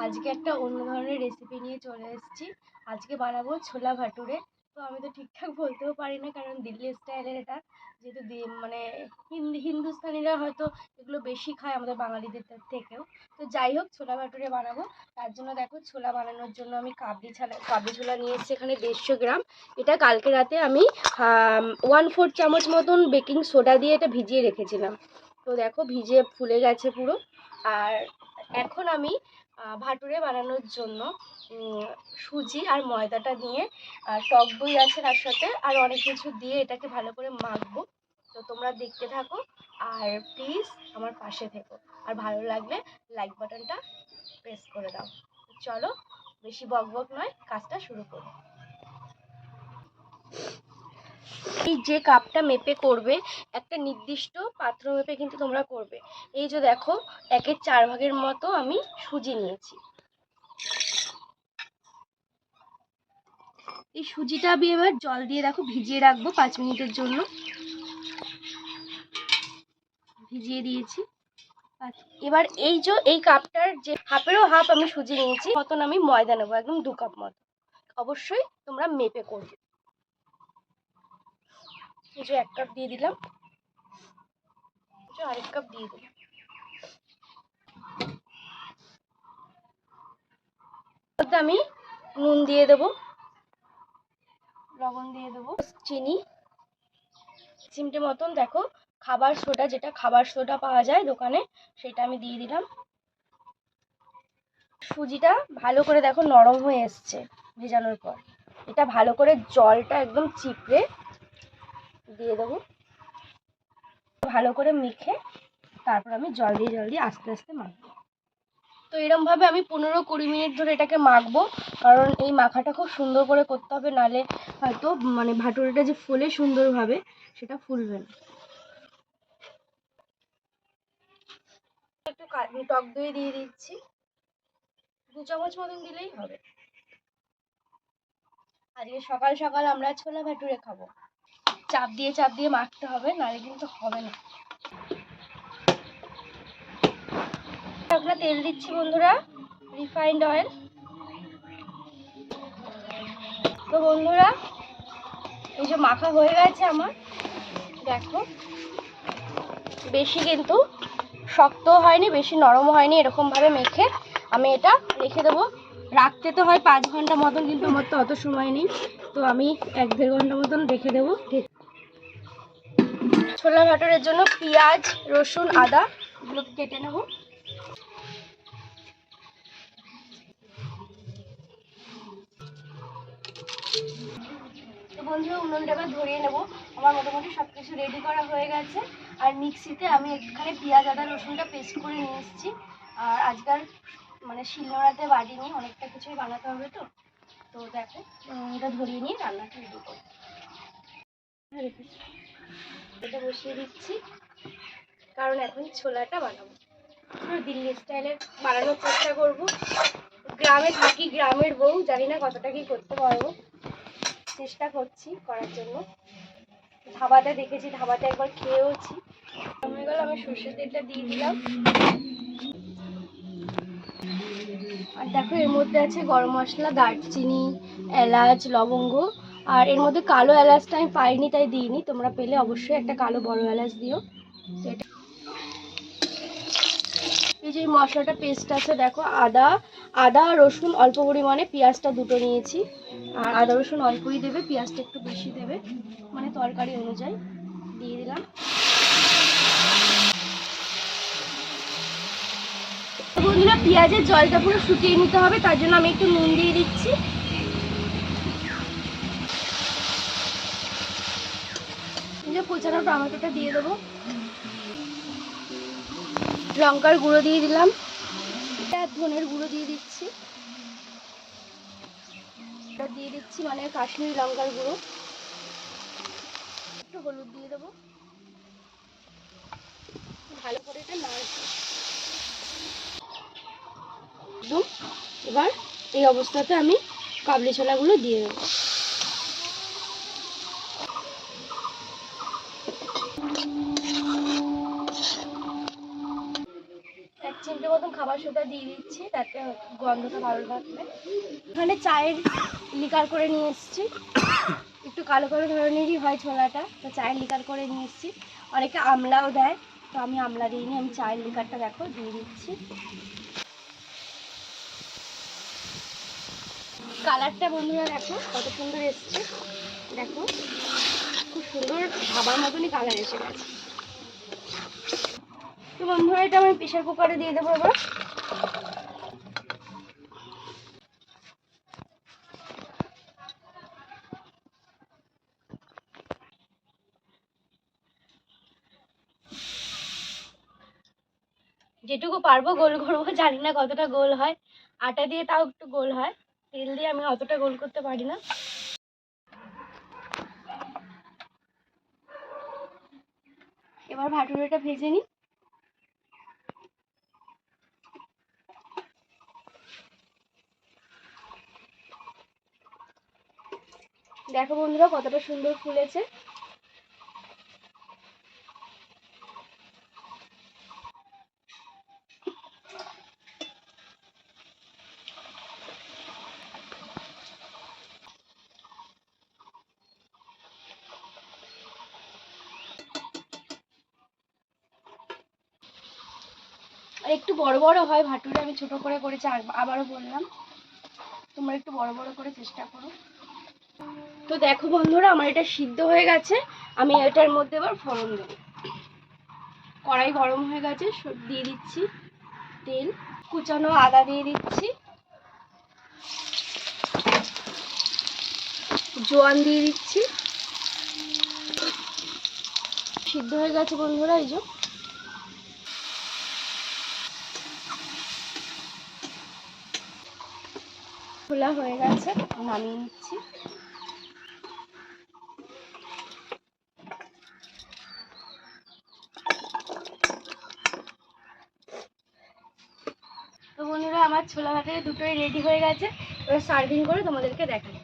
আজকে একটা অন্য ধরনের রেসিপি নিয়ে চলে এসেছি। আজকে বানাবো ছোলা ভাটুরে। তো আমি তো ঠিকঠাক বলতেও পারি না, কারণ দিল্লি স্টাইলের এটা, যেহেতু মানে হিন্দুস্তানিরা হয়তো এগুলো বেশি খায় আমাদের বাঙালিদের থেকেও। তো যাই হোক, ছোলা ভাটুরে বানাবো। তার জন্য দেখো, ছোলা বানানোর জন্য আমি কাবলি ছোলা নিয়ে এসেছি এখানে 150 গ্রাম। এটা কালকে রাতে আমি 1/4 চামচ মতন বেকিং সোডা দিয়ে এটা ভিজিয়ে রেখেছিলাম। তো দেখো, ভিজে ফুলে গেছে পুরো। আর এখন আমি ভাটুরে বানানোর জন্য সুজি আর ময়দাটা নিয়ে, টক দই আছে তার সাথে, আর অনেক কিছু দিয়ে এটাকে ভালো করে মাখবো। তো তোমরা দেখতে থাকো, আর প্লিজ আমার পাশে থেকো, আর ভালো লাগলে লাইক বাটনটা প্রেস করে দাও। চলো, বেশি বকবক নয়, কাজটা শুরু করি। এই যে কাপটা মেপে করবে, একটা নির্দিষ্ট পাত্র মেপে কিন্তু তোমরা করবে। এই যে দেখো, 1/4 ভাগের মতো আমি সুজি নিয়েছি। এই সুজিটা আমি এবার জল দিয়ে দেখো ভিজিয়ে রাখবো 5 মিনিটের জন্য। ভিজিয়ে দিয়েছি। এবার এই কাপটার যে হাফেরও হাফ আমি সুজি নিয়েছি মতন আমি ময়দা নেবো, একদম 2 কাপ মতো। অবশ্যই তোমরা মেপে করবে। এই যে 1 কাপ দিয়ে দিলাম, আরেক কাপ দিয়ে দিলাম। আমি নুন দিয়ে দেবো, লবণ দিয়ে দেবো, চিনি, চিমটে মতন দেখো খাবার সোডা, যেটা খাবার সোডা পাওয়া যায় দোকানে, সেটা আমি দিয়ে দিলাম। সুজিটা ভালো করে দেখো নরম হয়ে এসছে ভেজানোর পর। এটা ভালো করে জলটা একদম চিপড়ে দিয়ে দেবো, ভালো করে মেখে তারপর আমি জল দিয়ে আস্তে আস্তে মাখবো। তো এরমভাবে আমি 15-20 মিনিট ধরে এটাকে মাখবো, কারণ এই মাখাটা খুব সুন্দর করে করতে হবে, নালে হয়তো মানে ভাটুরেটা যে ফুলে সুন্দরভাবে, সেটা ফুলবে না। একটু টক দই দিয়ে দিচ্ছি, 2 চামচ মতন দিলেই হবে। আজকে সকাল সকাল আমরা ছোলা ভাটুরে খাবো। চাপ দিয়ে মাখতে হবে, নাহলে কিন্তু হবে না। আমরা তেল দিচ্ছি বন্ধুরা, রিফাইন্ড অয়েল। তো বন্ধুরা, এই যে মাখা হয়ে গেছে আমার, দেখো বেশি কিন্তু শক্ত হয়নি, বেশি নরম হয়নি। এরকম ভাবে মেখে আমি এটা রেখে দেবো। রাখতে তো হয় 5 ঘন্টা মতন, কিন্তু আমার তো অত সময় নেই, তো আমি 1-1.5 ঘন্টা মতন রেখে দেবো। ছোলা ভাটুরের জন্য পেঁয়াজ, রসুন, আদা এগুলোকে কেটে নেব। তো বন্ধুরা, উনুনটা এবার ধরিয়ে নেব। আমার মোটামুটি সব কিছু রেডি করা হয়ে গেছে। আর মিক্সিতে আমি এখানে পেঁয়াজ, আদা, রসুনটা পেস্ট করে নিয়ে এসেছি। আর আজকাল মানে শিলনোড়াতে বাটিনি, অনেকটা কিছুই বানাতে হবে। তো তো দেখো, এটা ধরিয়ে নিয়ে রান্নাটা রেডি করি। এটা বসিয়ে দিচ্ছি, কারণ এখন ছোলাটা বানাবো। দিল্লি স্টাইলে বানানোর চেষ্টা করবো। গ্রামে থাকি, গ্রামের বউ, জানি না কতটা কি করতে পারবো, চেষ্টা করছি করার জন্য। ধাবাতে দেখেছি, ধাবাতে একবার খেয়েওছি। হয়ে গেল, আমি সর্ষের তেলটা দিয়ে দিলাম। আর দেখো, এর মধ্যে আছে গরম মশলা, দারচিনি, এলাচ, লবঙ্গ। আর এর মধ্যে কালো এলাচটা আমি পাইনি, তাই দিইনি। তোমরা পেলে অবশ্যই একটা কালো বড় এলাচ দিও। এই যে মশলাটা পেস্ট আছে, দেখো আদা রসুন অল্প পরিমাণে, পেঁয়াজটা 2টো নিয়েছি। আর আদা রসুন অল্পই দেবে, পেঁয়াজটা একটু বেশি দেবে, মানে তরকারি অনুযায়ী। দিয়ে দিলাম। বন্ধুরা, পেঁয়াজের জলটা পুরো শুকিয়ে নিতে হবে, তার জন্য আমি একটু নুন দিয়ে দিচ্ছি। কোচানো টমেটোটা দিয়ে দেবো। লঙ্কার গুঁড়ো দিয়ে দিলাম, ধনের গুঁড়ো দিয়ে দিচ্ছি, মানে কাশ্মীরি লঙ্কার গুঁড়ো। একটু হলুদ দিয়ে দেবো, ভালো করে এটা নাড়বো। এবার এই অবস্থাতে আমি কাবলি ছোলাগুলো দিয়ে দেবো। চিমটে মতন খাবার সোডা দিয়ে দিচ্ছি, তাতে গন্ধটা ভালো লাগবে। এখানে চায়ের লিকার করে নিয়ে এসেছি, একটু কালো কালো ধরনেরই হয় ছোলাটা, তো চায়ের লিকার করে নিয়ে এসেছি। অনেকে আমলাও দেয়, তো আমি আমলা দিইনি, আমি চায়ের লিকারটা দেখো দিয়ে দিচ্ছি। কালারটা বন্ধুরা দেখো কত সুন্দর এসছে, দেখো খুব সুন্দর ভাবার মতনই কালার এসে গেছে। তো বন্ধুরা এটা আমি প্রেশার কুকারে দিয়ে দেবো এবার। যেটুকু পারবো গোল করবো, জানি না কতটা গোল হয়, আটা দিয়ে তাও একটু গোল হয়, তেল দিয়ে আমি অতটা গোল করতে পারি না। এবার ভাটুরেটা ভেজে নিই। দেখো বন্ধুরা কতটা সুন্দর ফুলেছে। আর একটু বড় বড় হয় ভাটুরে, আমি ছোট করে করেছি, আবারও বললাম তোমরা একটু বড় বড় করে চেষ্টা করো। তো দেখো বন্ধুরা আমার এটা সিদ্ধ হয়ে গেছে, আমি এটার মধ্যে এবার ফোড়ন দেবো। কড়াই গরম হয়ে গেছে, দিয়ে দিচ্ছি তেল, কুচানো আদা দিয়ে দিচ্ছি, জোয়ান দিয়ে দিচ্ছি। সিদ্ধ হয়ে গেছে বন্ধুরা, এই যে খোলা হয়ে গেছে, নামিয়ে নিচ্ছি। তো বন্ধুরা আমার ছোলা ভাতের দুটোই রেডি হয়ে গেছে, এবার সার্ভিং করে তোমাদেরকে দেখাই।